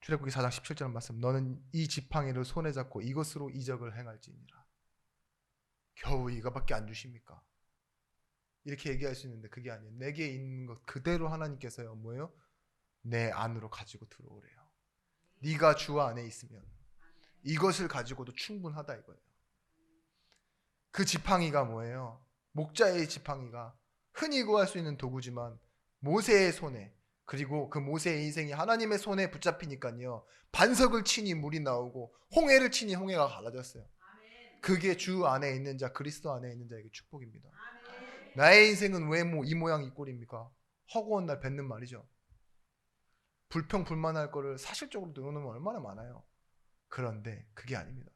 출애굽기 4장 17절 말씀, 너는 이 지팡이를 손에 잡고 이것으로 이적을 행할지니라. 겨우 이거밖에 안 주십니까? 이렇게 얘기할 수 있는데 그게 아니에요. 내게 있는 것 그대로 하나님께서요 뭐예요? 내 안으로 가지고 들어오래요. 네가 주 안에 있으면 이것을 가지고도 충분하다 이거예요. 그 지팡이가 뭐예요? 목자의 지팡이가 흔히 구할 수 있는 도구지만 모세의 손에, 그리고 그 모세의 인생이 하나님의 손에 붙잡히니까요 반석을 치니 물이 나오고 홍해를 치니 홍해가 갈라졌어요. 그게 주 안에 있는 자, 그리스도 안에 있는 자에게 축복입니다. 나의 인생은 왜 이 모양 이 꼴입니까? 허구한 날 뱉는 말이죠. 불평불만할 거를 사실적으로 드러내면 얼마나 많아요. 그런데 그게 아닙니다.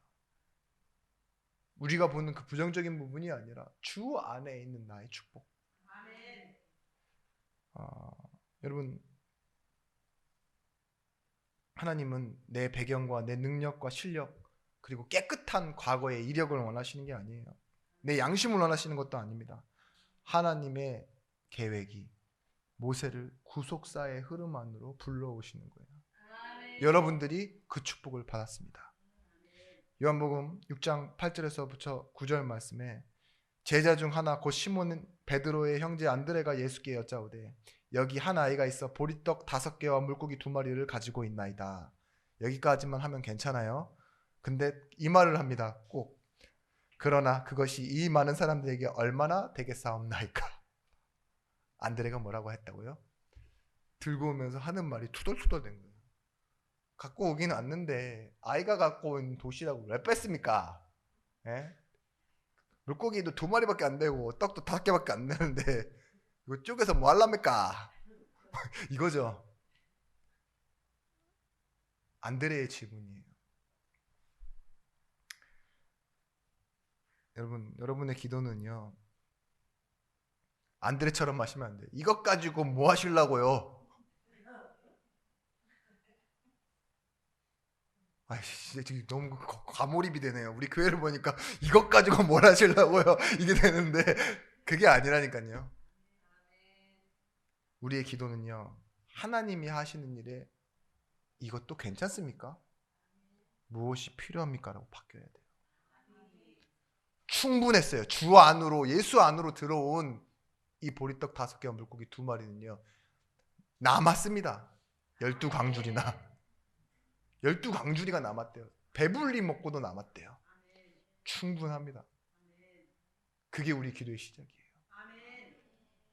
우리가 보는 그 부정적인 부분이 아니라 주 안에 있는 나의 축복. 여러분, 하나님은 내 배경과 내 능력과 실력, 그리고 깨끗한 과거의 이력을 원하시는 게 아니에요. 내 양심을 원하시는 것도 아닙니다. 하나님의 계획이 모세를 구속사의 흐름 안으로 불러오시는 거예요. 여러분들이 그 축복을 받았습니다. 요한복음 6장 8절에서부터 9절 말씀에 제자 중 하나 곧 시몬 베드로의 형제 안드레가 예수께 여짜오되 여기 한 아이가 있어 보리떡 5개와 물고기 2마리를 가지고 있나이다. 여기까지만 하면 괜찮아요. 근데 이 말을 합니다. 꼭. 그러나 그것이 이 많은 사람들에게 얼마나 되겠사옵나이까. 안드레가 뭐라고 했다고요? 들고 오면서 하는 말이 투덜투덜 된 거예요. 갖고 오기는 않는데 아이가 갖고 온 도시락을 왜 뺐습니까? 예? 물고기도 2마리밖에 안 되고 떡도 5개밖에 안 되는데 이거 쪼개서 뭐 하랍니까? 이거죠. 안드레의 지분이에요. 여러분의 기도는요 안드레처럼 하시면 안 돼요. 이것 가지고 뭐 하시려고요? 아이씨, 지금 너무 과몰입이 되네요. 우리 교회를 보니까 이것 가지고 뭘 하시려고요? 이게 되는데 그게 아니라니까요. 우리의 기도는요 하나님이 하시는 일에 이것도 괜찮습니까? 무엇이 필요합니까? 라고 바뀌어야 돼요. 충분했어요. 주 안으로, 예수 안으로 들어온 이 보리떡 5개와 물고기 2마리는요 남았습니다. 12광줄이나 12광줄이가 남았대요. 배불리 먹고도 남았대요. 충분합니다. 그게 우리 기도의 시작이에요.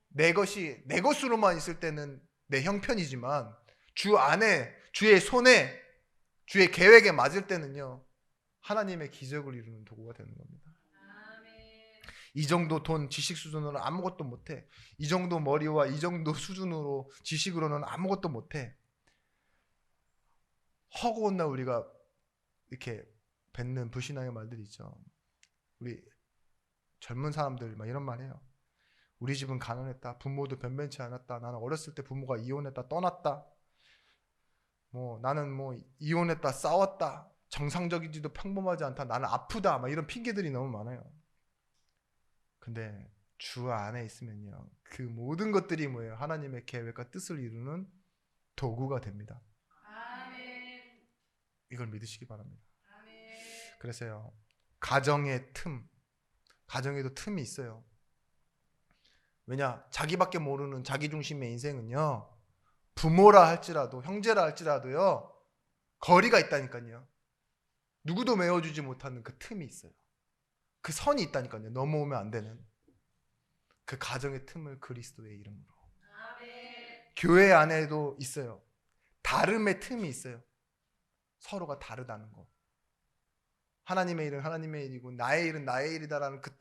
내 것이 내 것으로만 있을 때는 내 형편이지만 주 안에, 주의 손에, 주의 계획에 맞을 때는요 하나님의 기적을 이루는 도구가 되는 겁니다. 이 정도 돈, 지식 수준으로 아무것도 못해. 이 정도 머리와 이 정도 수준으로 지식으로는 아무것도 못해. 허구한 날 우리가 이렇게 뱉는 불신앙의 말들이 있죠. 우리 젊은 사람들 막 이런 말 해요. 우리 집은 가난했다. 부모도 변변치 않았다. 나는 어렸을 때 부모가 이혼했다. 떠났다. 나는 이혼했다. 싸웠다. 정상적이지도 평범하지 않다. 나는 아프다. 막 이런 핑계들이 너무 많아요. 근데 주 안에 있으면요 그 모든 것들이 뭐예요? 하나님의 계획과 뜻을 이루는 도구가 됩니다. 아멘. 이걸 믿으시기 바랍니다. 아멘. 그래서요 가정의 틈, 가정에도 틈이 있어요. 왜냐? 자기밖에 모르는 자기중심의 인생은요 부모라 할지라도 형제라 할지라도요 거리가 있다니까요. 누구도 메워주지 못하는 그 틈이 있어요. 그 선이 있다니까요. 넘어오면 안 되는 그 가정의 틈을 그리스도의 이름으로. 아멘. 교회 안에도 있어요. 다름의 틈이 있어요. 서로가 다르다는 거. 하나님의 일은 하나님의 일이고 나의 일은 나의 일이다라는 그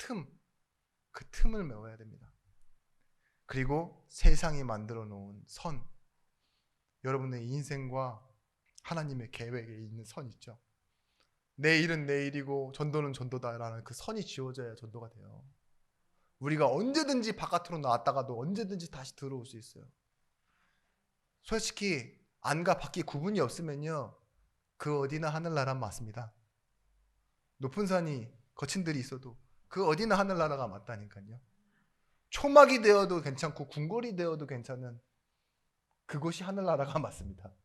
틈을 메워야 됩니다. 그리고 세상이 만들어 놓은 선, 여러분의 인생과 하나님의 계획에 있는 선 있죠. 내 일은 내 일이고 전도는 전도다라는 그 선이 지워져야 전도가 돼요. 우리가 언제든지 바깥으로 나왔다가도 언제든지 다시 들어올 수 있어요. 솔직히 안과 밖이 구분이 없으면요 그 어디나 하늘나라 맞습니다. 높은 산이 거친 들이 있어도 그 어디나 하늘나라가 맞다니까요. 초막이 되어도 괜찮고 궁궐이 되어도 괜찮은 그곳이 하늘나라가 맞습니다.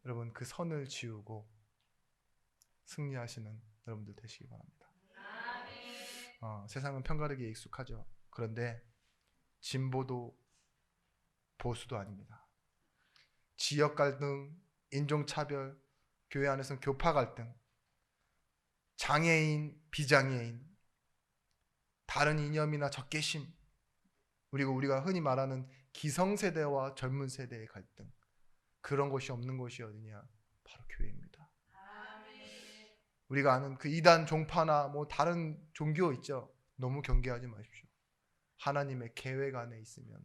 여러분 그 선을 지우고 승리하시는 여러분들 되시기 바랍니다. 세상은 편가르기에 익숙하죠. 그런데 진보도 보수도 아닙니다. 지역 갈등, 인종차별, 교회 안에서는 교파 갈등, 장애인, 비장애인, 다른 이념이나 적개심, 그리고 우리가 흔히 말하는 기성세대와 젊은 세대의 갈등, 그런 것이 없는 곳이 어디냐? 바로 교회입니다. 우리가 아는 그 이단 종파나 다른 종교 있죠. 너무 경계하지 마십시오. 하나님의 계획 안에 있으면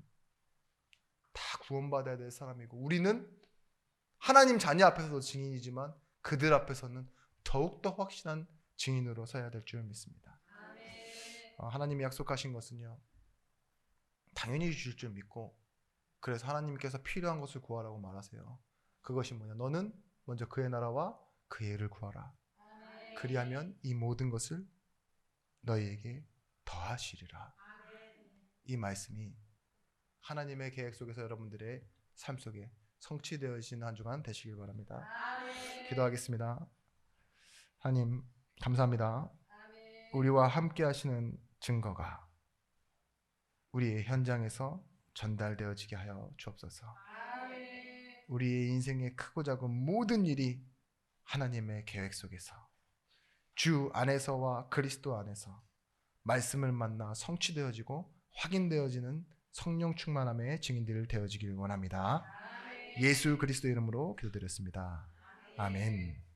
다 구원받아야 될 사람이고 우리는 하나님 자녀 앞에서도 증인이지만 그들 앞에서는 더욱더 확실한 증인으로 서야 될 줄 믿습니다. 하나님이 약속하신 것은요 당연히 주실 줄 믿고 그래서 하나님께서 필요한 것을 구하라고 말하세요. 그것이 뭐냐? 너는 먼저 그의 나라와 그의 의를 구하라. 그리하면 이 모든 것을 너희에게 더하시리라. 이 말씀이 하나님의 계획 속에서 여러분들의 삶 속에 성취되어지는 한 주간 되시길 바랍니다. 기도하겠습니다. 하나님 감사합니다. 우리와 함께 하시는 증거가 우리의 현장에서 전달되어지게 하여 주옵소서. 우리의 인생의 크고 작은 모든 일이 하나님의 계획 속에서 주 안에서와 그리스도 안에서 말씀을 만나 성취되어지고 확인되어지는 성령 충만함의 증인들 되어지길 원합니다. 예수 그리스도 이름으로 기도드렸습니다. 아멘.